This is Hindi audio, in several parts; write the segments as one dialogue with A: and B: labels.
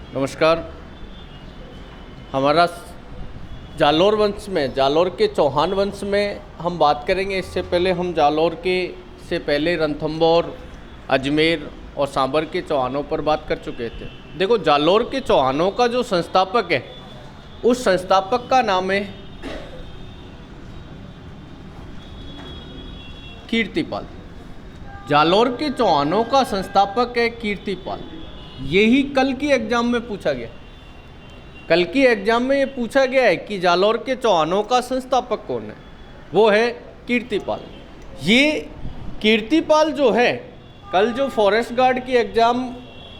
A: नमस्कार। हमारा जालोर वंश में, जालोर के चौहान वंश में हम बात करेंगे। इससे पहले हम जालोर के से पहले रणथंभौर, अजमेर और सांबर के चौहानों पर बात कर चुके थे। देखो, जालोर के चौहानों का जो संस्थापक है, उस संस्थापक का नाम है कीर्तिपाल। जालोर के चौहानों का संस्थापक है कीर्तिपाल। यही कल की एग्जाम में पूछा गया। कल की एग्जाम में ये पूछा गया है कि जालोर के चौहानों का संस्थापक कौन है। वो है कीर्तिपाल। ये कीर्तिपाल जो है, कल जो फॉरेस्ट गार्ड की एग्जाम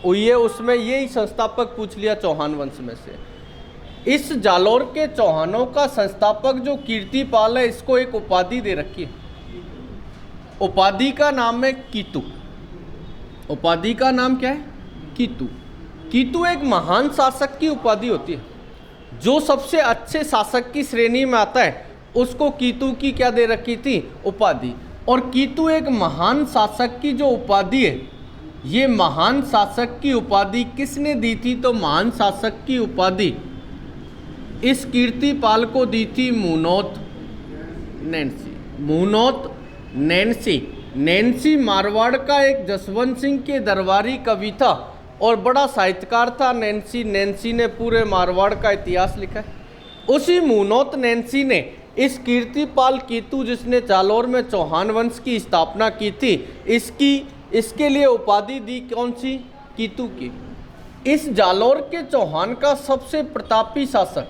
A: हुई है उसमें यही संस्थापक पूछ लिया चौहान वंश में से। इस जालोर के चौहानों का संस्थापक जो कीर्तिपाल है, इसको एक उपाधि दे रखी है। उपाधि का नाम है कीतु। उपाधि का नाम क्या है? कीतु। कीतु एक महान शासक की उपाधि होती है। जो सबसे अच्छे शासक की श्रेणी में आता है उसको कीतु की क्या दे रखी थी? उपाधि। और कीतु एक महान शासक की जो उपाधि है, ये महान शासक की उपाधि किसने दी थी? तो महान शासक की उपाधि इस कीर्तिपाल को दी थी Munot Nancy. Munot Nancy. Nancy Marwar का एक जसवंत सिंह के दरबारी कवि था और बड़ा साहित्यकार था। नैन्सी ने पूरे मारवाड़ का इतिहास लिखा है। उसी मुनोत नैन्सी ने इस कीर्तिपाल कीतु, जिसने जालोर में चौहान वंश की स्थापना की थी, इसके लिए उपाधि दी। कौन सी? कीतु की। इस जालोर के चौहान का सबसे प्रतापी शासक,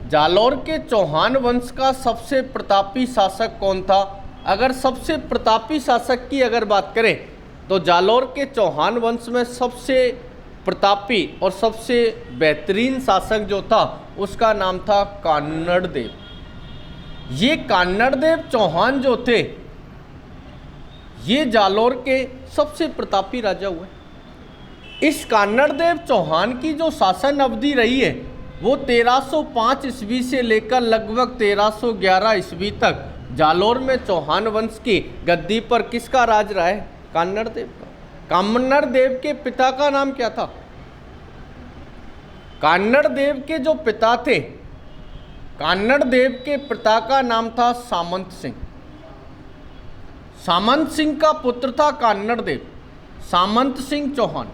A: जालोर के चौहान वंश का सबसे प्रतापी शासक कौन था? अगर सबसे प्रतापी शासक की अगर बात करें तो जालोर के चौहान वंश में सबसे प्रतापी और सबसे बेहतरीन शासक जो था उसका नाम था कान्नड़ देव। ये कान्नड़ देव चौहान जो थे, ये जालोर के सबसे प्रतापी राजा हुए। इस कान्नड़ देव चौहान की जो शासन अवधि रही है वो 1305 ईस्वी से लेकर लगभग 1311 ईस्वी तक जालोर में चौहान वंश की गद्दी पर किसका राज रहा है? कान्नड़ देव का। कान्नड़ देव के पिता का नाम क्या था? कान्नड़ देव के जो पिता थे, कान्नड़ देव के पिता का नाम था सामंत सिंह। सामंत सिंह का पुत्र था कान्नड़ देव, सामंत सिंह चौहान।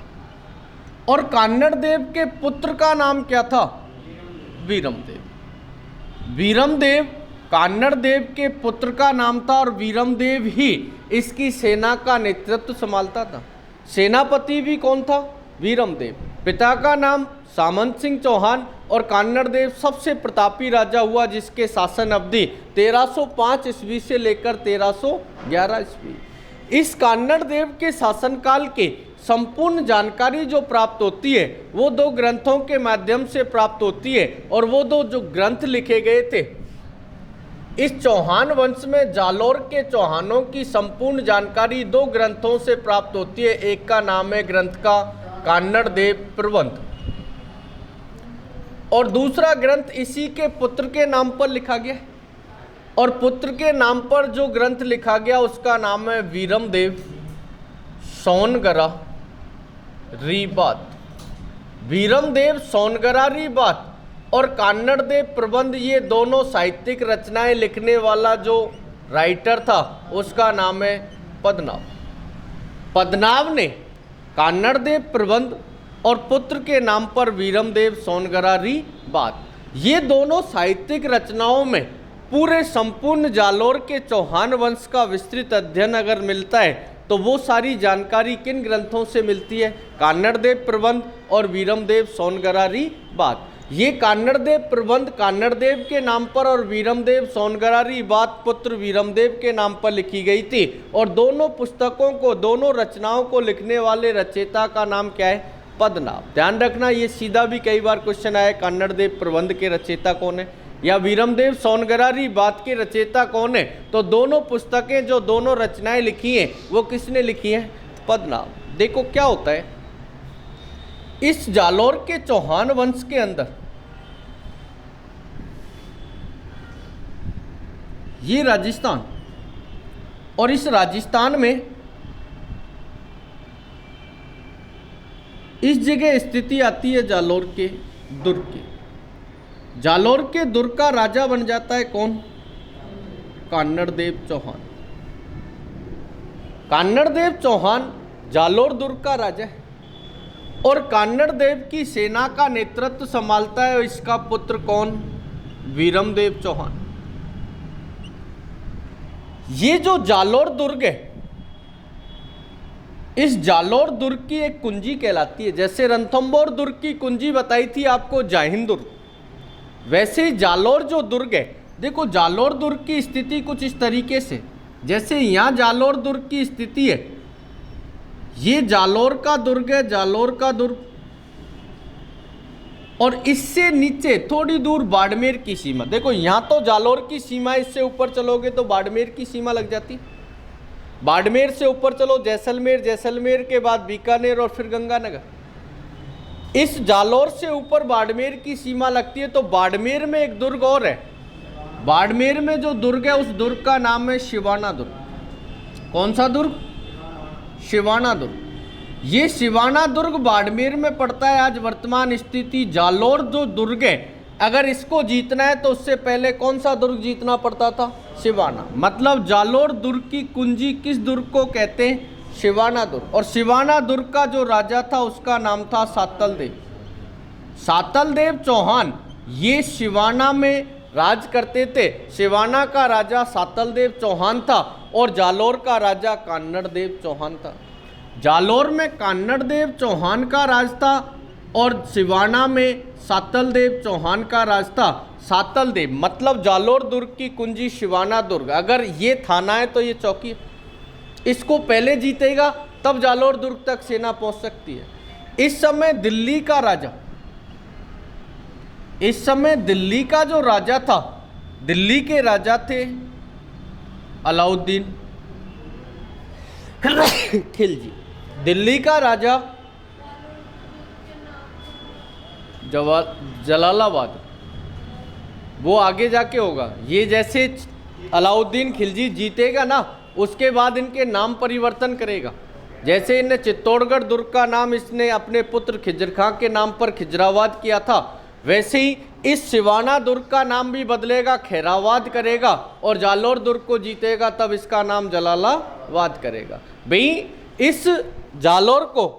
A: और कान्नड़ देव के पुत्र का नाम क्या था? वीरमदेव। वीरमदेव कान्नड़ देव के पुत्र का नाम था और वीरमदेव ही इसकी सेना का नेतृत्व संभालता था। सेनापति भी कौन था? वीरमदेव। पिता का नाम सामंत सिंह चौहान और कान्नड़ देव सबसे प्रतापी राजा हुआ, जिसके शासन अवधि 1305 ईस्वी से लेकर 1311 ईस्वी। इस कान्नड़ देव के शासनकाल के संपूर्ण जानकारी जो प्राप्त होती है वो दो ग्रंथों के माध्यम से प्राप्त होती है। और वो दो जो ग्रंथ लिखे गए थे इस चौहान वंश में, जालोर के चौहानों की संपूर्ण जानकारी दो ग्रंथों से प्राप्त होती है। एक का नाम है ग्रंथ का कान्नड़ देव प्रबंध और दूसरा ग्रंथ इसी के पुत्र के नाम पर लिखा गया। और पुत्र के नाम पर जो ग्रंथ लिखा गया उसका नाम है वीरमदेव सोनगरा रीबात। वीरमदेव सोनगरा रीबात और कान्नड़ देव प्रबंध, ये दोनों साहित्यिक रचनाएं लिखने वाला जो राइटर था उसका नाम है पद्मनाभ। पद्मनाभ ने कान्नड़ देव प्रबंध और पुत्र के नाम पर वीरमदेव सोनगरा रीबात, ये दोनों साहित्यिक रचनाओं में पूरे संपूर्ण जालोर के चौहान वंश का विस्तृत अध्ययन अगर मिलता है तो वो सारी जानकारी किन ग्रंथों से मिलती है? कान्नड़ देव प्रबंध और वीरमदेव सोनगरा रीबात। ये कान्नड़ देव प्रबंध कान्नड़ देव के नाम पर और वीरमदेव सोनगरा रीबात पुत्र वीरमदेव के नाम पर लिखी गई थी। और दोनों पुस्तकों को, दोनों रचनाओं को लिखने वाले रचयिता का नाम क्या है? पद्मनाभ। ध्यान रखना, ये सीधा भी कई बार क्वेश्चन आया, कान्नड़ देव प्रबंध के रचयिता कौन है या वीरमदेव सोनगरा रीबात के रचयिता कौन है? तो दोनों पुस्तकें, जो दोनों रचनाएं लिखी हैं वो किसने लिखी हैं? पद्मनाभ। देखो क्या होता है, इस जालोर के चौहान वंश के अंदर ये राजस्थान, और इस राजस्थान में इस जगह स्थिति आती है जालोर के दुर्ग की। जालोर के दुर्ग का राजा बन जाता है कौन? कान्नड़देव चौहान। कान्नड़देव चौहान जालोर दुर्ग का राजा है और कान्नड़देव की सेना का नेतृत्व संभालता है इसका पुत्र कौन? वीरमदेव चौहान। ये जो जालोर दुर्ग है, इस जालोर दुर्ग की एक कुंजी कहलाती है। जैसे रणथंभौर दुर्ग की कुंजी बताई थी आपको जयहिंद दुर्ग, वैसे ही जालोर जो दुर्ग है, देखो जालोर दुर्ग की स्थिति कुछ इस तरीके से, जैसे यहां जालोर दुर्ग की स्थिति है, ये जालोर का दुर्ग है, जालोर का दुर्ग, और इससे नीचे थोड़ी दूर बाड़मेर की सीमा। देखो यहां तो जालोर की सीमा, इससे ऊपर चलोगे तो बाड़मेर की सीमा लग जाती। बाड़मेर से ऊपर चलो जैसलमेर, जैसलमेर के बाद बीकानेर और फिर गंगानगर। इस जालोर से ऊपर बाड़मेर की सीमा लगती है। तो बाड़मेर में एक दुर्ग और है। बाड़मेर में जो दुर्ग है उस दुर्ग का नाम है शिवाना दुर्ग। कौन सा दुर्ग? शिवाना दुर्ग। ये शिवाना दुर्ग बाड़मेर में पड़ता है। आज वर्तमान स्थिति जालोर जो दुर्ग है, अगर इसको जीतना है तो उससे पहले कौन सा दुर्ग जीतना पड़ता था? शिवाना। मतलब जालोर दुर्ग की कुंजी किस दुर्ग को कहते हैं? शिवाना दुर्ग। और शिवाना दुर्ग का जो राजा था उसका नाम था सातलदेव। सातलदेव चौहान ये शिवाना में राज करते थे। शिवाना का राजा सातलदेव चौहान था और जालोर का राजा कान्नड़देव चौहान था। जालोर में कान्नड़देव चौहान का राज था और शिवाना में सातलदेव चौहान का राज था। सातलदेव मतलब जालोर दुर्ग की कुंजी शिवाना दुर्ग। अगर ये थाना है तो ये चौकी, इसको पहले जीतेगा तब जालोर दुर्ग तक सेना पहुंच सकती है। इस समय दिल्ली का राजा, इस समय दिल्ली का जो राजा था, दिल्ली के राजा थे अलाउद्दीन खिलजी। दिल्ली का राजा जलालाबाद, वो आगे जाके होगा। ये जैसे अलाउद्दीन खिलजी जीतेगा ना, उसके बाद इनके नाम परिवर्तन करेगा। जैसे इनने चित्तौड़गढ़ दुर्ग का नाम इसने अपने पुत्र खिजर खां के नाम पर खिजराबाद किया था, वैसे ही इस शिवाना दुर्ग का नाम भी बदलेगा, खैराबाद करेगा, और जालोर दुर्ग को जीतेगा तब इसका नाम जलालाबाद करेगा। भाई इस जालोर को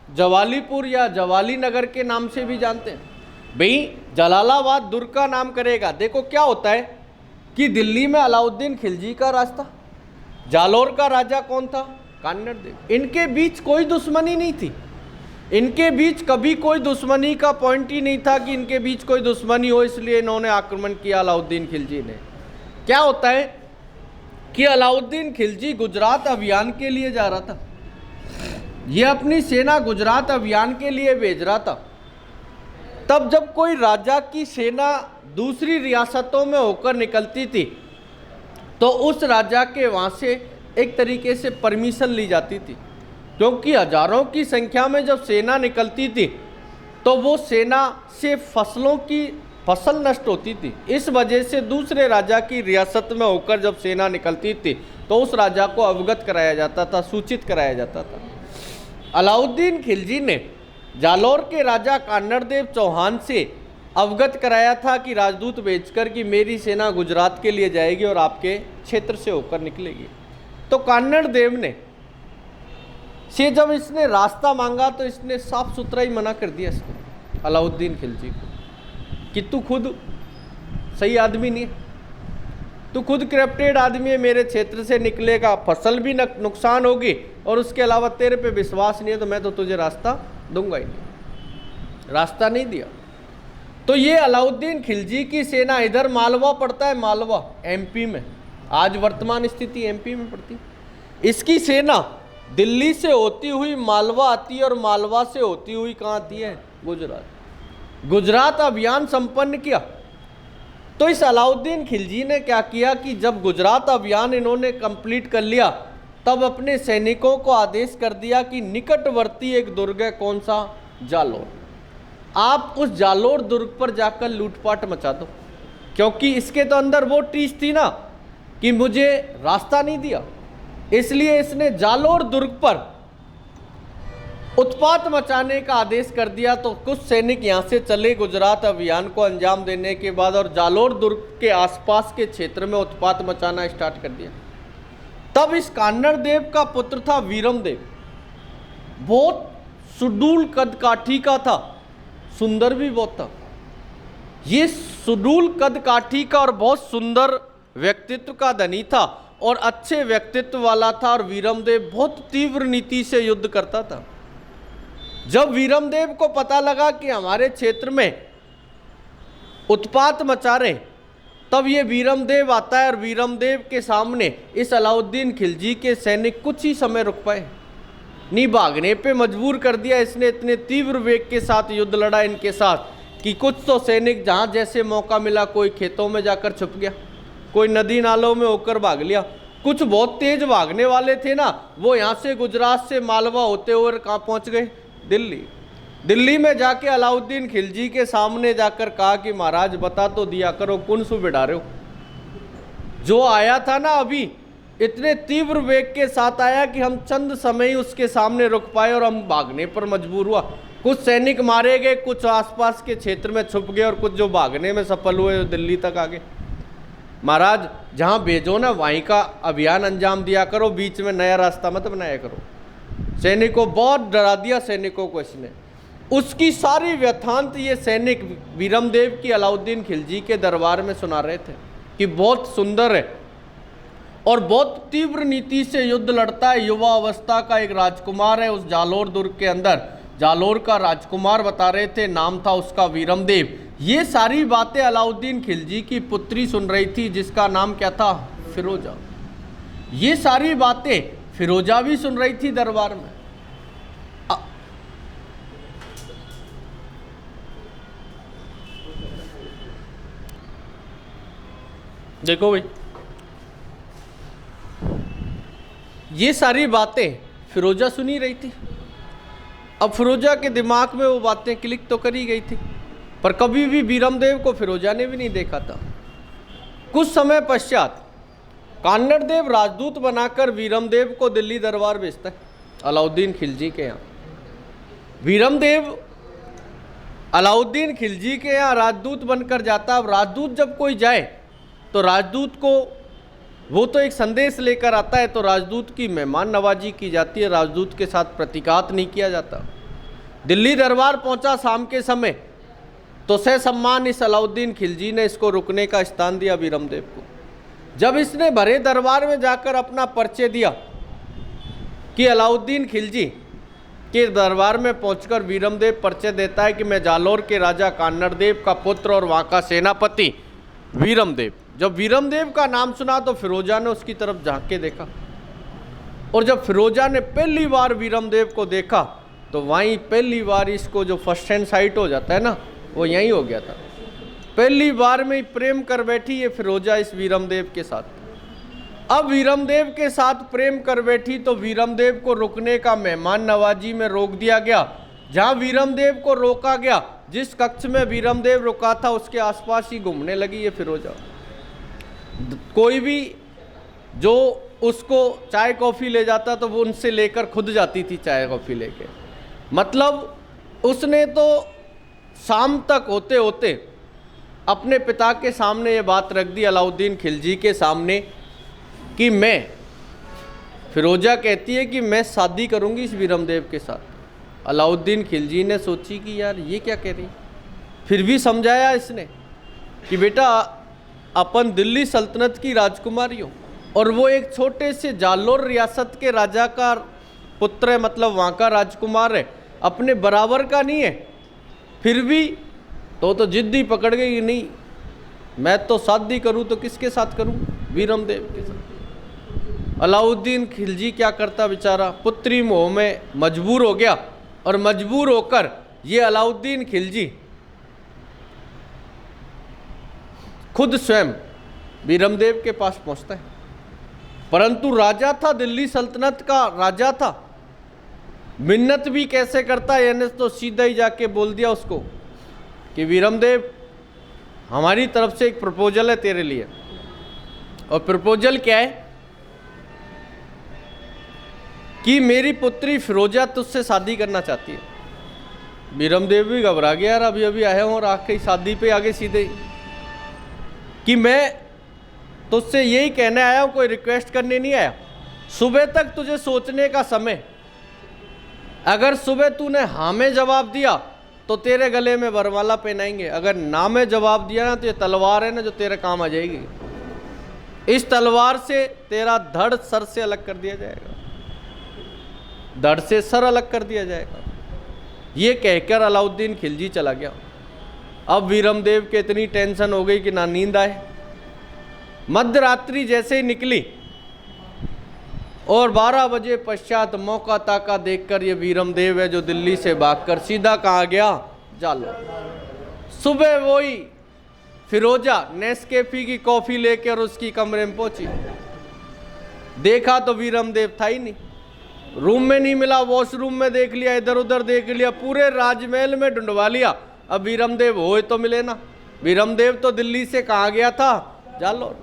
A: जवालीपुर या जवाली नगर के नाम से भी जानते हैं। भाई जलालाबाद दुर्ग का नाम करेगा। देखो क्या होता है कि दिल्ली में अलाउद्दीन खिलजी का राज था, जालोर का राजा कौन था? कान्नड़देव। इनके बीच कोई दुश्मनी नहीं थी, इनके बीच कभी कोई दुश्मनी का पॉइंट ही नहीं था कि इनके बीच कोई दुश्मनी हो इसलिए इन्होंने आक्रमण किया अलाउद्दीन खिलजी ने। क्या होता है कि अलाउद्दीन खिलजी गुजरात अभियान के लिए जा रहा था, ये अपनी सेना गुजरात अभियान के लिए भेज रहा था। तब जब कोई राजा की सेना दूसरी रियासतों में होकर निकलती थी तो उस राजा के वहाँ से एक तरीके से परमिशन ली जाती थी, क्योंकि हजारों की संख्या में जब सेना निकलती थी तो वो सेना से फसल नष्ट होती थी। इस वजह से दूसरे राजा की रियासत में होकर जब सेना निकलती थी तो उस राजा को अवगत कराया जाता था, सूचित कराया जाता था। अलाउद्दीन खिलजी ने जालोर के राजा कान्नड़देव चौहान से अवगत कराया था कि राजदूत भेजकर कि मेरी सेना गुजरात के लिए जाएगी और आपके क्षेत्र से होकर निकलेगी। तो कान्नड़देव ने से जब इसने रास्ता मांगा तो इसने साफ सुथरा ही मना कर दिया इसको, अलाउद्दीन खिलजी को, कि तू खुद सही आदमी नहीं है, तू खुद करप्टेड आदमी है, मेरे क्षेत्र से निकलेगा, फसल भी नुकसान होगी और उसके अलावा तेरे पे विश्वास नहीं है तो मैं तो तुझे रास्ता दूंगा ही नहीं। रास्ता नहीं दिया। तो ये अलाउद्दीन खिलजी की सेना, इधर मालवा पड़ता है, मालवा एमपी में, आज वर्तमान स्थिति एमपी में पड़ती, इसकी सेना दिल्ली से होती हुई मालवा आती है और मालवा से होती हुई कहाँ आती है? गुजरात। गुजरात अभियान संपन्न किया। तो इस अलाउद्दीन खिलजी ने क्या किया कि जब गुजरात अभियान इन्होंने कंप्लीट कर लिया तब अपने सैनिकों को आदेश कर दिया कि निकटवर्ती एक दुर्ग है, कौन सा? जालोर। आप उस जालोर दुर्ग पर जाकर लूटपाट मचा दो, क्योंकि इसके तो अंदर वो टीस थी ना कि मुझे रास्ता नहीं दिया, इसलिए इसने जालोर दुर्ग पर उत्पात मचाने का आदेश कर दिया। तो कुछ सैनिक यहाँ से चले गुजरात अभियान को अंजाम देने के बाद और जालोर दुर्ग के आसपास के क्षेत्र में उत्पात मचाना स्टार्ट कर दिया। तब इस कान्नड़ देव का पुत्र था वीरम देव, बहुत सुडूल कद काठी का था, सुंदर भी बहुत था। ये सुडूल कद काठी का और बहुत सुंदर व्यक्तित्व का धनी था और अच्छे व्यक्तित्व वाला था। और वीरमदेव बहुत तीव्र नीति से युद्ध करता था। जब वीरमदेव को पता लगा कि हमारे क्षेत्र में उत्पात मचा रहे, तब ये वीरमदेव आता है और वीरमदेव के सामने इस अलाउद्दीन खिलजी के सैनिक कुछ ही समय रुक पाए, नहीं भागने पे मजबूर कर दिया इसने। इतने तीव्र वेग के साथ युद्ध लड़ा इनके साथ कि कुछ तो सैनिक जहाँ जैसे मौका मिला, कोई खेतों में जाकर छुप गया, कोई नदी नालों में होकर भाग लिया। कुछ बहुत तेज भागने वाले थे ना, वो यहाँ से गुजरात से मालवा होते हुए कहाँ पहुँच गए, दिल्ली। दिल्ली में जाके अलाउद्दीन खिलजी के सामने जाकर कहा कि महाराज बता तो दिया करो, कौन सु बिठा रहे हो। जो आया था ना अभी, इतने तीव्र वेग के साथ आया कि हम चंद समय ही उसके सामने रुक पाए और हम भागने पर मजबूर हुआ। कुछ सैनिक मारे गए, कुछ आसपास के क्षेत्र में छुप गए और कुछ जो भागने में सफल हुए दिल्ली तक आ गए। महाराज जहाँ भेजो ना वहीं का अभियान अंजाम दिया करो, बीच में नया रास्ता मत बनाया करो। सैनिकों बहुत डरा दिया सैनिकों को इसने। उसकी सारी व्यथांत ये सैनिक वीरमदेव की अलाउद्दीन खिलजी के दरबार में सुना रहे थे कि बहुत सुंदर है और बहुत तीव्र नीति से युद्ध लड़ता है, युवा अवस्था का एक राजकुमार है उस जालोर दुर्ग के अंदर। जालोर का राजकुमार बता रहे थे, नाम था उसका वीरमदेव। ये सारी बातें अलाउद्दीन खिलजी की पुत्री सुन रही थी जिसका नाम क्या था, फिरोजा। ये सारी बातें फिरोजा भी सुन रही थी दरबार में। देखो भाई, ये सारी बातें फिरोजा सुनी रही थी। अब फिरोजा के दिमाग में वो बातें क्लिक तो करी गई थी, पर कभी भी वीरमदेव को फिरोजा ने भी नहीं देखा था। कुछ समय पश्चात कान्नड़ देव राजदूत बनाकर वीरमदेव को दिल्ली दरबार भेजता है अलाउद्दीन खिलजी के यहाँ। वीरमदेव अलाउद्दीन खिलजी के यहाँ राजदूत बनकर जाता। अब राजदूत जब कोई जाए तो राजदूत को वो तो एक संदेश लेकर आता है, तो राजदूत की मेहमान नवाजी की जाती है, राजदूत के साथ प्रतिघात नहीं किया जाता। दिल्ली दरबार पहुंचा शाम के समय, तो सह सम्मान इस अलाउद्दीन खिलजी ने इसको रुकने का स्थान दिया वीरमदेव को। जब इसने भरे दरबार में जाकर अपना परिचय दिया कि अलाउद्दीन खिलजी के दरबार में पहुंचकर वीरमदेव परिचय देता है कि मैं जालोर के राजा कान्नड़ देव का पुत्र और वहाँ का सेनापति वीरमदेव। जब वीरमदेव का नाम सुना तो फिरोजा ने उसकी तरफ झांक के देखा, और जब फिरोजा ने पहली बार वीरमदेव को देखा तो वहीं पहली बार इसको जो फर्स्ट हैंड साइट हो जाता है ना, वो यहीं हो गया था। पहली बार में ही प्रेम कर बैठी ये फिरोजा इस वीरमदेव के साथ। अब वीरमदेव के साथ प्रेम कर बैठी तो वीरमदेव को रुकने का मेहमान नवाजी में रोक दिया गया। जहाँ वीरमदेव को रोका गया, जिस कक्ष में वीरमदेव रुका था उसके आसपास ही घूमने लगी ये फिरोजा। कोई भी जो उसको चाय कॉफ़ी ले जाता तो वो उनसे लेकर खुद जाती थी चाय कॉफ़ी लेके। मतलब उसने तो शाम तक होते होते अपने पिता के सामने ये बात रख दी अलाउद्दीन खिलजी के सामने कि मैं, फिरोजा कहती है कि मैं शादी करूंगी इस वीरमदेव के साथ। अलाउद्दीन खिलजी ने सोची कि यार ये क्या कह रही, फिर भी समझाया इसने कि बेटा अपन दिल्ली सल्तनत की राजकुमारी हो और वो एक छोटे से जालोर रियासत के राजा का पुत्र है, मतलब वहाँ का राजकुमार है, अपने बराबर का नहीं है। फिर भी तो जिद्दी पकड़ गई कि नहीं, मैं तो शादी करूँ तो किसके साथ करूँ, वीरमदेव के साथ। अलाउद्दीन खिलजी क्या करता बेचारा, पुत्री मोह में मजबूर हो गया और मजबूर होकर ये अलाउद्दीन खिलजी खुद स्वयं वीरमदेव के पास पहुंचता है। परंतु राजा था, दिल्ली सल्तनत का राजा था, मिन्नत भी कैसे करता है, यानी तो सीधा ही जाके बोल दिया उसको कि वीरमदेव हमारी तरफ से एक प्रपोजल है तेरे लिए। और प्रपोजल क्या है कि मेरी पुत्री फिरोजा तुझसे शादी करना चाहती है। बीरमदेव भी घबरा गया, यार अभी अभी आया हूँ और आके शादी पे आगे सीधे कि मैं तुझसे यही कहने आया हूँ, कोई रिक्वेस्ट करने नहीं आया। सुबह तक तुझे सोचने का समय, अगर सुबह तूने हाँ में जवाब दिया तो तेरे गले में वरमाला पहनाएंगे, अगर ना में जवाब दिया ना तो ये तलवार है ना जो तेरे काम आ जाएगी, इस तलवार से तेरा धड़ सर से अलग कर दिया जाएगा, धड़ से सर अलग कर दिया जाएगा। ये कहकर अलाउद्दीन खिलजी चला गया। अब बीरमदेव के इतनी टेंशन हो गई कि ना नींद आए। मध्य रात्रि जैसे ही निकली और 12 बजे पश्चात मौका ताका देखकर ये बीरमदेव है जो दिल्ली से भागकर सीधा कहाँ गया, जालोर। सुबह वही फिरोजा नेस्कैफे की कॉफी लेकर उसकी कमरे में पहुंची। देखा तो बीरमदेव था ही नहीं, रूम में नहीं मिला, वॉशरूम में देख लिया, इधर उधर देख लिया, पूरे राजमहल में ढूंढवा लिया। अब बीरमदेव हो तो मिले ना। बीरमदेव तो दिल्ली से कहाँ गया था, जालोर।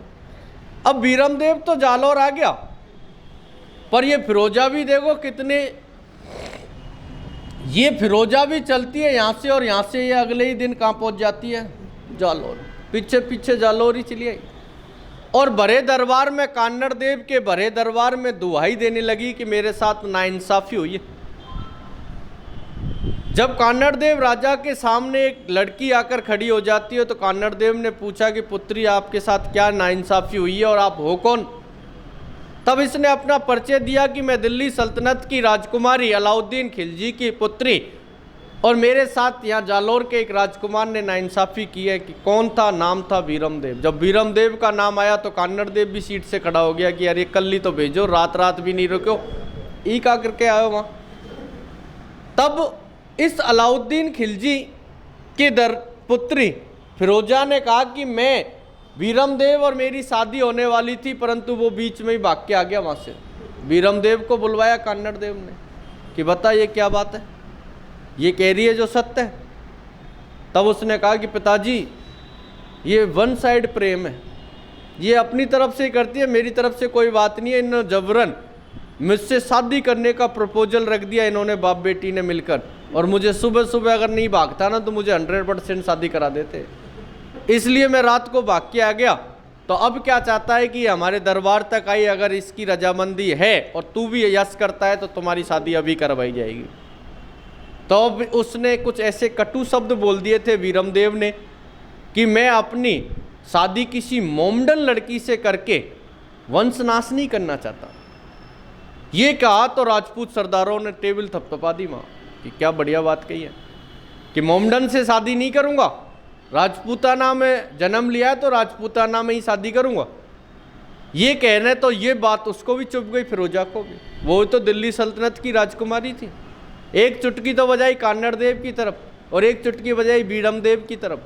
A: अब बीरमदेव तो जालोर आ गया, पर ये फिरोजा भी देखो कितने, ये फिरोजा भी चलती है यहाँ से और यहाँ से ये अगले ही दिन कहाँ पहुँच जाती है, जालोर। पीछे पीछे जालोर ही चली आई और बड़े दरबार में, कान्नड़ देव के बड़े दरबार में दुहाई देने लगी कि मेरे साथ नाइंसाफी हुई है। जब कान्नड़ देव राजा के सामने एक लड़की आकर खड़ी हो जाती है तो कान्नड़ देव ने पूछा कि पुत्री आपके साथ क्या नाइंसाफी हुई है और आप हो कौन। तब इसने अपना परिचय दिया कि मैं दिल्ली सल्तनत की राजकुमारी अलाउद्दीन खिलजी की पुत्री, और मेरे साथ यहाँ जालोर के एक राजकुमार ने नाइंसाफी की है। कि कौन था, नाम था बीरमदेव। जब बीरमदेव का नाम आया तो कान्नड़ देव भी सीट से खड़ा हो गया कि यार ये कल ही तो भेजो, रात रात भी नहीं रुको, ई का करके आयो वहाँ। तब इस अलाउद्दीन खिलजी की पुत्री फिरोजा ने कहा कि मैं बीरमदेव और मेरी शादी होने वाली थी, परंतु वो बीच में ही भाग के आ गया वहाँ से। बीरमदेव को बुलवाया कान्नड़ देव ने कि बता ये क्या बात है, ये कह रही है जो सत्य है। तब उसने कहा कि पिताजी ये वन साइड प्रेम है, ये अपनी तरफ से करती है, मेरी तरफ से कोई बात नहीं है। इन्होंने जबरन मुझसे शादी करने का प्रपोजल रख दिया इन्होंने बाप बेटी ने मिलकर, और मुझे सुबह सुबह अगर नहीं भागता ना तो मुझे 100% शादी करा देते, इसलिए मैं रात को भाग के आ गया। तो अब क्या चाहता है कि हमारे दरबार तक आई, अगर इसकी रजामंदी है और तू भी यस करता है तो तुम्हारी शादी अभी करवाई जाएगी। तो अब उसने कुछ ऐसे कटु शब्द बोल दिए थे बीरमदेव ने कि मैं अपनी शादी किसी मोमडन लड़की से करके वंशनाश नहीं करना चाहता। ये कहा तो राजपूत सरदारों ने टेबल थपथपा दी वहाँ कि क्या बढ़िया बात कही है कि मोमडन से शादी नहीं करूँगा, राजपूताना में जन्म लिया है तो राजपूताना में ही शादी करूँगा। ये कहने तो ये बात उसको भी चुप गई, फिरोजा को भी। वो तो दिल्ली सल्तनत की राजकुमारी थी। एक चुटकी तो बजाई कान्नड़ देव की तरफ और एक चुटकी बजाई बीरमदेव की तरफ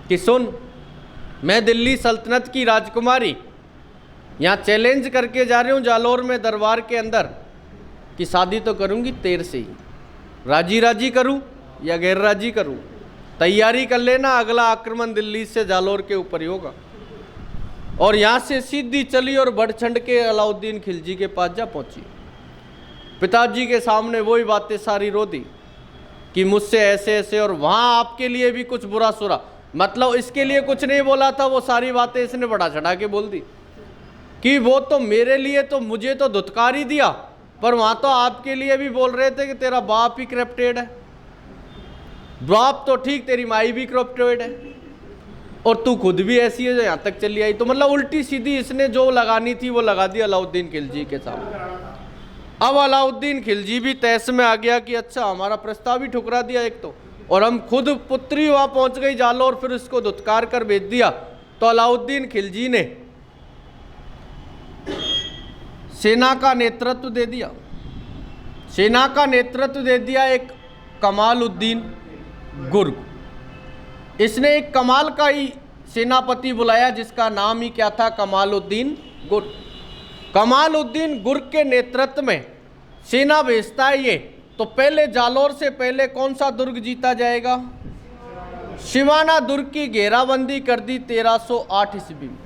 A: कि सुन, मैं दिल्ली सल्तनत की राजकुमारी यहाँ चैलेंज करके जा रही हूँ जालोर में दरबार के अंदर कि शादी तो करूँगी तेरे से ही, राजी राजी करूँ या गैर राजी करूँ, तैयारी कर लेना, अगला आक्रमण दिल्ली से जालोर के ऊपर ही होगा। और यहाँ से सीधी चली और बढ़ के अलाउद्दीन खिलजी के पास जा पहुँची। पिताजी के सामने वही बातें सारी रो दी कि मुझसे ऐसे ऐसे, और वहाँ आपके लिए भी कुछ बुरा सुरा, मतलब इसके लिए कुछ नहीं बोला था, वो सारी बातें इसने बढ़ा चढ़ा के बोल दी कि वो तो मेरे लिए तो मुझे तो धुतकार ही दिया, पर वहाँ तो आपके लिए भी बोल रहे थे कि तेरा बाप ही करप्टेड है, बाप तो ठीक तेरी माई भी करप्टेड है, और तू खुद भी ऐसी है जो यहाँ तक चली आई। तो मतलब उल्टी सीधी इसने जो लगानी थी वो लगा दी अलाउद्दीन खिलजी के सामने। अब अलाउद्दीन खिलजी भी तैस में आ गया कि अच्छा हमारा प्रस्ताव ही ठुकरा दिया एक तो, और हम खुद पुत्री वहाँ पहुँच गई जालोर, फिर उसको धुतकार कर भेज दिया। तो अलाउद्दीन खिलजी ने सेना का नेतृत्व दे दिया, सेना का नेतृत्व दे दिया एक कमालुद्दीन गुर्ग। इसने एक कमाल का ही सेनापति बुलाया जिसका नाम ही क्या था, कमालुद्दीन गुर्ग। कमालुद्दीन गुर्ग के नेतृत्व में सेना भेजता है ये। तो पहले जालोर से पहले कौन सा दुर्ग जीता जाएगा, शिवाना दुर्ग की घेराबंदी कर दी 1308 ईस्वी में।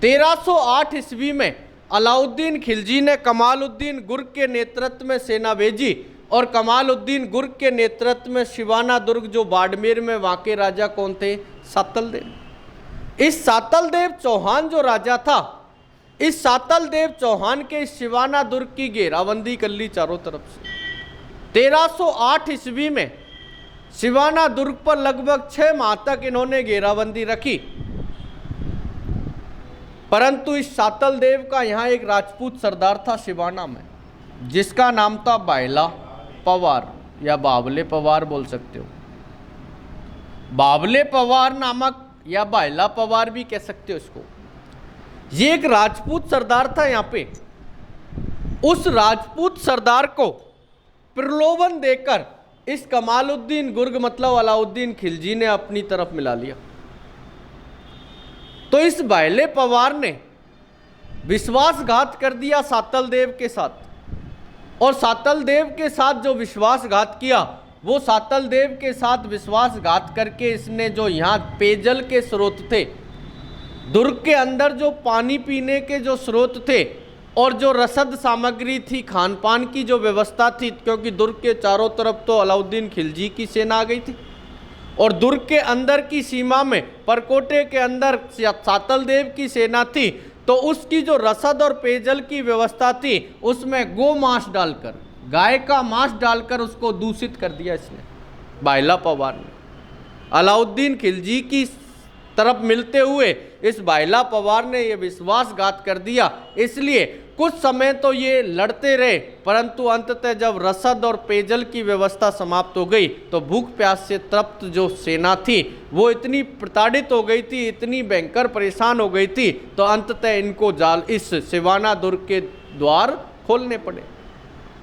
A: 1308 ईस्वी में अलाउद्दीन खिलजी ने कमालुद्दीन गुर्ग के नेतृत्व में सेना भेजी और कमालुद्दीन गुर्ग के नेतृत्व में शिवाना दुर्ग, जो बाड़मेर में, वहाँ के राजा कौन थे? सातलदेव। इस सातलदेव चौहान जो राजा था, इस सातलदेव चौहान के शिवाना दुर्ग की घेराबंदी कर ली चारों तरफ से। 1308 ईस्वी में शिवाना दुर्ग पर लगभग 6 माह तक इन्होंने घेराबंदी रखी, परंतु इस सातलदेव का यहाँ एक राजपूत सरदार था शिवाना में, जिसका नाम था बायला पवार या बावले पवार बोल सकते हो। बावले पवार नामक या बायला पवार भी कह सकते हो इसको। ये एक राजपूत सरदार था यहाँ पे। उस राजपूत सरदार को प्रलोभन देकर इस कमालुद्दीन गुर्ग मतलब अलाउद्दीन खिलजी ने अपनी तरफ मिला लिया। तो इस बायले पवार ने विश्वासघात कर दिया सातलदेव के साथ, और सातलदेव के साथ जो विश्वासघात किया, वो सातलदेव के साथ विश्वासघात करके इसने जो यहाँ पेयजल के स्रोत थे, दुर्ग के अंदर जो पानी पीने के जो स्रोत थे और जो रसद सामग्री थी, खान पान की जो व्यवस्था थी, क्योंकि दुर्ग के चारों तरफ तो अलाउद्दीन खिलजी की सेना आ गई थी, और दुर्ग के अंदर की सीमा में परकोटे के अंदर सातलदेव की सेना थी, तो उसकी जो रसद और पेयजल की व्यवस्था थी, उसमें गो मांस डालकर, गाय का मांस डालकर उसको दूषित कर दिया इसने, बायला पवार ने। अलाउद्दीन खिलजी की तरफ मिलते हुए इस बायला पवार ने यह विश्वासघात कर दिया। इसलिए कुछ समय तो ये लड़ते रहे, परंतु अंततः जब रसद और पेयजल की व्यवस्था समाप्त हो गई, तो भूख प्यास से तृप्त जो सेना थी वो इतनी प्रताड़ित हो गई थी, इतनी भयंकर परेशान हो गई थी, तो अंततः इनको इस शिवाना दुर्ग के द्वार खोलने पड़े।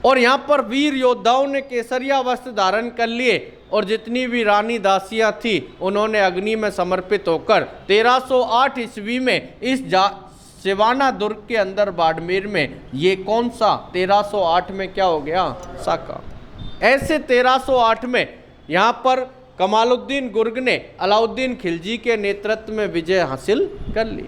A: और यहाँ पर वीर योद्धाओं ने केसरिया वस्त्र धारण कर लिए, और जितनी भी रानी दासियां थी उन्होंने अग्नि में समर्पित होकर 1308 ईस्वी में इस शिवाना दुर्ग के अंदर बाड़मेर में, ये कौन सा 1308 में क्या हो गया? साका। ऐसे 1308 में यहाँ पर कमालुद्दीन गुर्ग ने अलाउद्दीन खिलजी के नेतृत्व में विजय हासिल कर ली।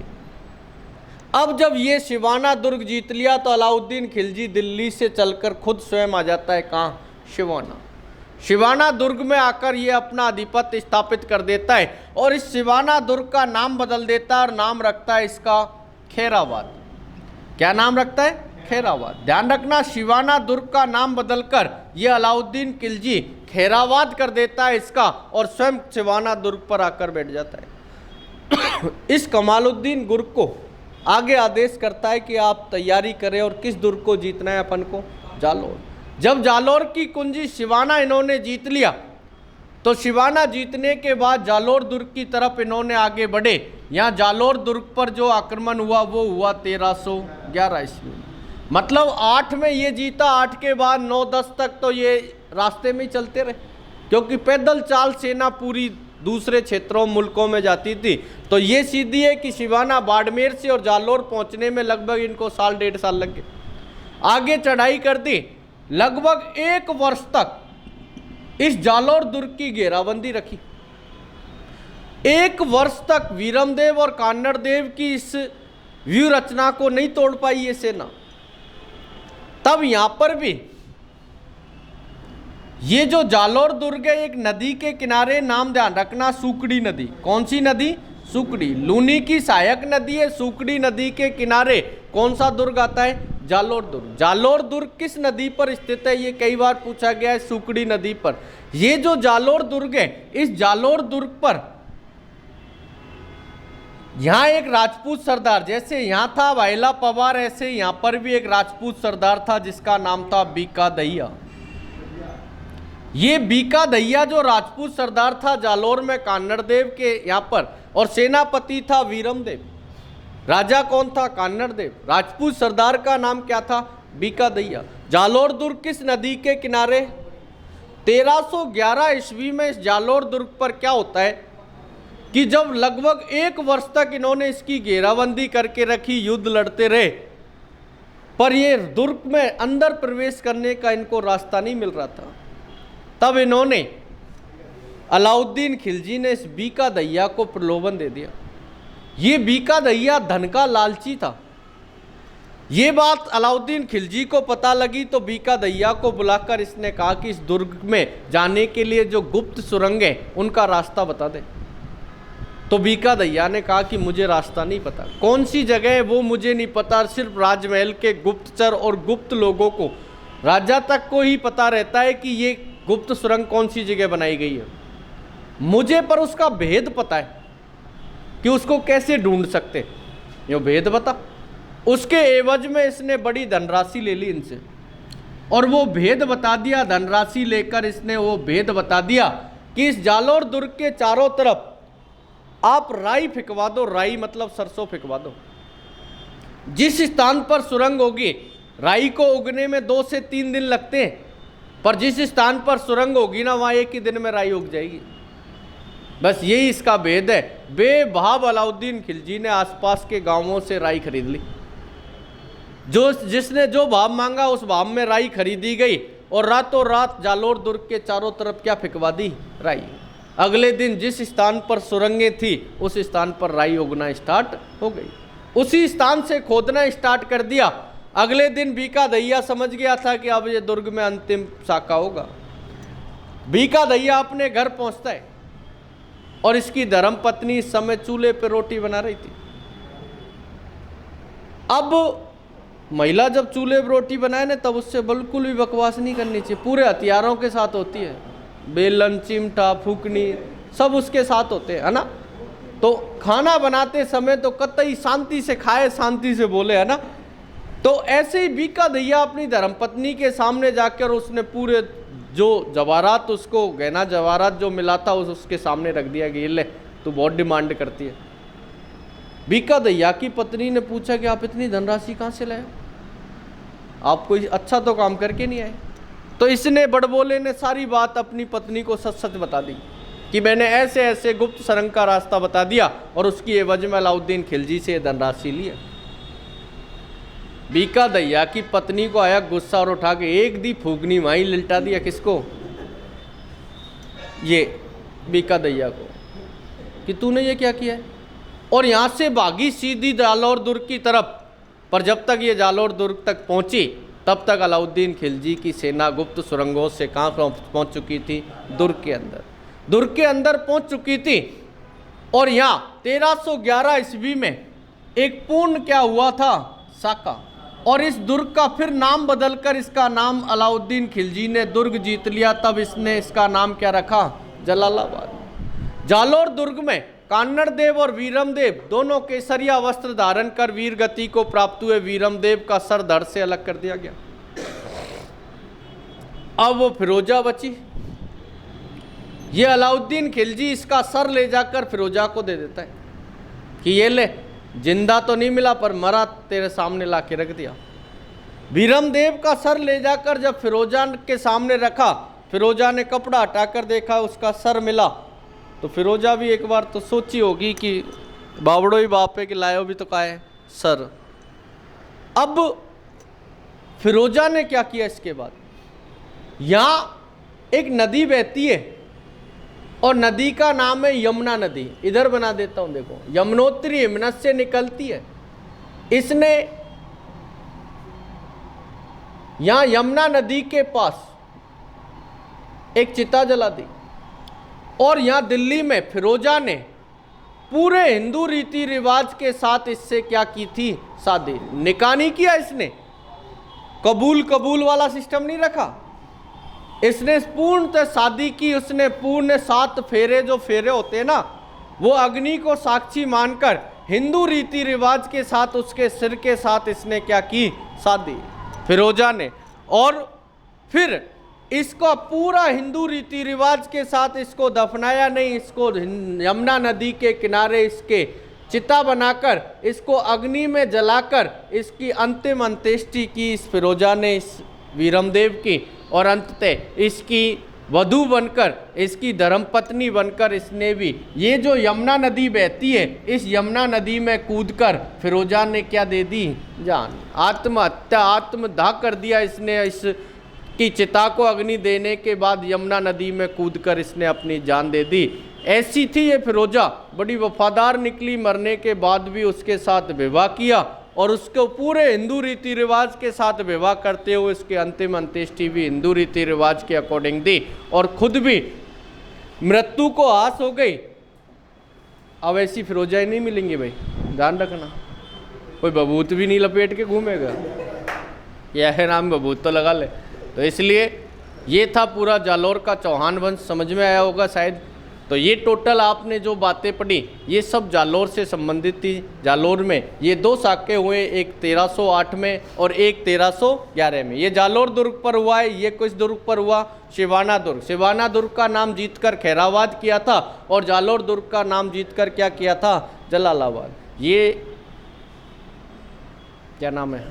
A: अब जब ये शिवाना दुर्ग जीत लिया, तो अलाउद्दीन खिलजी दिल्ली से चलकर खुद स्वयं आ जाता है। कहाँ? शिवाना। शिवाना दुर्ग में आकर ये अपना आधिपत्य स्थापित कर देता है, और इस शिवाना दुर्ग का नाम बदल देता है और नाम रखता है इसका खैराबाद। क्या नाम रखता है? खैराबाद। ध्यान रखना, शिवाना दुर्ग का नाम बदलकर ये अलाउद्दीन खिलजी खैराबाद कर देता है इसका, और स्वयं शिवाना दुर्ग पर आकर बैठ जाता है। इस कमालुद्दीन गुर्ग को आगे आदेश करता है कि आप तैयारी करें, और किस दुर्ग को जीतना है अपन को? जालोर। जब जालोर की कुंजी शिवाना इन्होंने जीत लिया, तो शिवाना जीतने के बाद जालोर दुर्ग की तरफ इन्होंने आगे बढ़े। यहाँ जालोर दुर्ग पर जो आक्रमण हुआ वो हुआ 1311 ईस्वी में। मतलब 8 में ये जीता, 8 के बाद 9-10 तक तो ये रास्ते में ही चलते रहे, क्योंकि पैदल चाल सेना पूरी दूसरे क्षेत्रों मुल्कों में जाती थी। तो ये सीधी है कि शिवाना बाड़मेर से और जालोर पहुंचने में लगभग इनको 1.5 साल लग गए। आगे चढ़ाई कर दी, लगभग 1 वर्ष तक इस जालोर दुर्ग की घेराबंदी रखी। 1 वर्ष तक वीरमदेव और कान्नड़देव की इस व्यूह रचना को नहीं तोड़ पाई ये सेना। तब यहां पर भी ये जो जालोर दुर्ग है, एक नदी के किनारे, नाम ध्यान रखना, सूकड़ी नदी। कौन सी नदी? सूकड़ी। लूनी की सहायक नदी है। सूकड़ी नदी के किनारे कौन सा दुर्ग आता है? जालोर दुर्ग। जालोर दुर्ग किस नदी पर स्थित है? ये कई बार पूछा गया है, सूकड़ी नदी पर। ये जो जालोर दुर्ग है, इस जालोर दुर्ग पर यहां एक राजपूत सरदार, जैसे यहां था बायला पवार, ऐसे यहां पर भी एक राजपूत सरदार था जिसका नाम था बीका दहिया। ये बीका दहिया जो राजपूत सरदार था जालोर में कान्नड़देव के यहाँ पर, और सेनापति था वीरमदेव। राजा कौन था? कान्नड़देव। राजपूत सरदार का नाम क्या था? बीका दहिया। जालोर दुर्ग किस नदी के किनारे? 1311 ईस्वी में इस जालोर दुर्ग पर क्या होता है कि जब लगभग 1 वर्ष तक इन्होंने इसकी घेराबंदी करके रखी, युद्ध लड़ते रहे, पर ये दुर्ग में अंदर प्रवेश करने का इनको रास्ता नहीं मिल रहा था। तब इन्होंने, अलाउद्दीन खिलजी ने इस बीका दहिया को प्रलोभन दे दिया। ये बीका दहिया धन का लालची था। ये बात अलाउद्दीन खिलजी को पता लगी तो बीका दैया को बुलाकर इसने कहा कि इस दुर्ग में जाने के लिए जो गुप्त सुरंग है उनका रास्ता बता दे। तो बीका दैया ने कहा कि मुझे रास्ता नहीं पता, कौन सी जगह है वो मुझे नहीं पता, सिर्फ राजमहल के गुप्तचर और गुप्त लोगों को, राजा तक को ही पता रहता है कि ये गुप्त सुरंग कौन सी जगह बनाई गई है। मुझे पर उसका भेद पता है कि उसको कैसे ढूंढ सकते, ये भेद बता। उसके एवज में इसने बड़ी धनराशि ले ली इनसे और वो भेद बता दिया। धनराशि लेकर इसने वो भेद बता दिया कि इस जालोर दुर्ग के चारों तरफ आप राई फिकवा दो, राई मतलब सरसों फिकवा दो। जिस स्थान पर सुरंग होगी, राई को उगने में 2 से 3 दिन लगते हैं, पर जिस स्थान पर सुरंग होगी ना वहाँ एक ही दिन में राई उग जाएगी। बस यही इसका भेद है। बेबहाव अलाउद्दीन खिलजी ने आसपास के गांवों से राई खरीद ली। जिसने जो भाव मांगा उस भाव में राई खरीदी गई और रातों रात जालोर दुर्ग के चारों तरफ क्या फिकवा दी, राई। अगले दिन जिस स्थान पर सुरंगें थी उस स्थान पर राई उगना स्टार्ट हो गई। उसी स्थान से खोदना स्टार्ट कर दिया। अगले दिन बीका दैया समझ गया था कि अब ये दुर्ग में अंतिम साका होगा। बीका दैया अपने घर पहुंचता है और इसकी धर्मपत्नी इस समय चूल्हे पर रोटी बना रही थी। अब महिला जब चूल्हे पर रोटी बनाए ना तब उससे बिल्कुल भी बकवास नहीं करनी चाहिए। पूरे हथियारों के साथ होती है, बेलन, चिमटा, फूकनी सब उसके साथ होते हैं, है ना। तो खाना बनाते समय तो कतई शांति से खाए, शांति से बोले, है ना। तो ऐसे ही बीका दैया अपनी धर्मपत्नी के सामने जाकर उसने पूरे जो जवाहरात, उसको गहना जवाहरात जो मिला था उसके सामने रख दिया कि ये ले, तू बहुत डिमांड करती है। बीका दैया की पत्नी ने पूछा कि आप इतनी धनराशि कहाँ से लाए, आप कोई अच्छा तो काम करके नहीं आए। तो इसने बड़बोले ने सारी बात अपनी पत्नी को सच सच बता दी कि मैंने ऐसे ऐसे गुप्त सुरंग का रास्ता बता दिया और उसकी एवज में अलाउद्दीन खिलजी से धनराशि ली है। बीका दैया की पत्नी को आया गुस्सा और उठा के एक दी फूकनी माई लिलटा दिया। किसको? ये बीका दैया को, कि तूने ये क्या किया है। और यहाँ से भागी सीधी जालोर दुर्ग की तरफ। पर जब तक ये जालोर दुर्ग तक पहुँची तब तक अलाउद्दीन खिलजी की सेना गुप्त सुरंगों से कहाँ पहुँच चुकी थी? दुर्ग के अंदर। दुर्ग के अंदर पहुँच चुकी थी। और यहाँ 1311 ईस्वी में एक पूर्ण क्या हुआ था? साका। और इस दुर्ग का फिर नाम बदलकर इसका नाम अलाउद्दीन खिलजी ने दुर्ग जीत लिया, तब इसने इसका नाम क्या रखा? जलालाबाद। जालोर दुर्ग में कान्नड़ देव और वीरम देव दोनों केसरिया वस्त्र धारण कर वीर गति को प्राप्त हुए। वीरम देव का सर धड़ से अलग कर दिया गया। अब वो फिरोजा बची। ये अलाउद्दीन खिलजी इसका सर ले जाकर फिरोजा को दे देता है कि ये ले, जिंदा तो नहीं मिला पर मरा तेरे सामने ला के रख दिया। वीरम देव का सर ले जाकर जब फिरोजा के सामने रखा, फिरोजा ने कपड़ा हटाकर देखा, उसका सर मिला। तो फिरोजा भी एक बार तो सोची होगी कि बावड़ो ही बाप है कि लायो भी तो का है सर। अब फिरोजा ने क्या किया इसके बाद? यहाँ एक नदी बहती है और नदी का नाम है यमुना नदी। इधर बना देता हूँ, देखो, यमुनोत्री हिमनद से निकलती है। इसने यहाँ यमुना नदी के पास एक चिता जला दी। और यहाँ दिल्ली में फिरोजा ने पूरे हिंदू रीति रिवाज के साथ इससे क्या की थी? शादी। निकाह नहीं किया इसने, कबूल वाला सिस्टम नहीं रखा। इसने पूर्णतः शादी की। उसने पूर्ण 7 फेरे, जो फेरे होते हैं ना, वो अग्नि को साक्षी मानकर हिंदू रीति रिवाज के साथ उसके सिर के साथ इसने क्या की? शादी, फिरोजा ने। और फिर इसको पूरा हिंदू रीति रिवाज के साथ इसको दफनाया नहीं, इसको यमुना नदी के किनारे इसके चिता बनाकर इसको अग्नि में जलाकर इसकी अंतिम अंत्येष्टि की इस फिरोजा ने, इस वीरमदेव की। और अंततः इसकी वधू बनकर, इसकी धर्मपत्नी बनकर इसने भी ये जो यमुना नदी बहती है, इस यमुना नदी में कूदकर फिरोजा ने क्या दे दी? जान। आत्महत्या, आत्मदाह कर दिया इसने। इस की चिता को अग्नि देने के बाद यमुना नदी में कूदकर इसने अपनी जान दे दी। ऐसी थी ये फिरोजा, बड़ी वफादार निकली। मरने के बाद भी उसके साथ विवाह किया और उसको पूरे हिंदू रीति रिवाज के साथ विवाह करते हुए उसके अंतिम अंत्येष्टि भी हिंदू रीति रिवाज के अकॉर्डिंग दी, और खुद भी मृत्यु को आस हो गई। अब ऐसी फिरोजाई नहीं मिलेंगी भाई, ध्यान रखना। कोई बबूत भी नहीं लपेट के घूमेगा, क्या है नाम बबूत तो लगा ले। तो इसलिए ये था पूरा जालौर का चौहान वंश, समझ में आया होगा शायद। तो ये टोटल आपने जो बातें पढ़ी ये सब जालौर से संबंधित थी। जालौर में ये 2 शाखे हुए, एक 1308 में और एक 1311 में। ये जालौर दुर्ग पर हुआ है। ये किस दुर्ग पर हुआ? शिवाना दुर्ग। शिवाना दुर्ग का नाम जीतकर खैराबाद किया था, और जालौर दुर्ग का नाम जीतकर क्या किया था? जलालाबाद। ये क्या नाम है?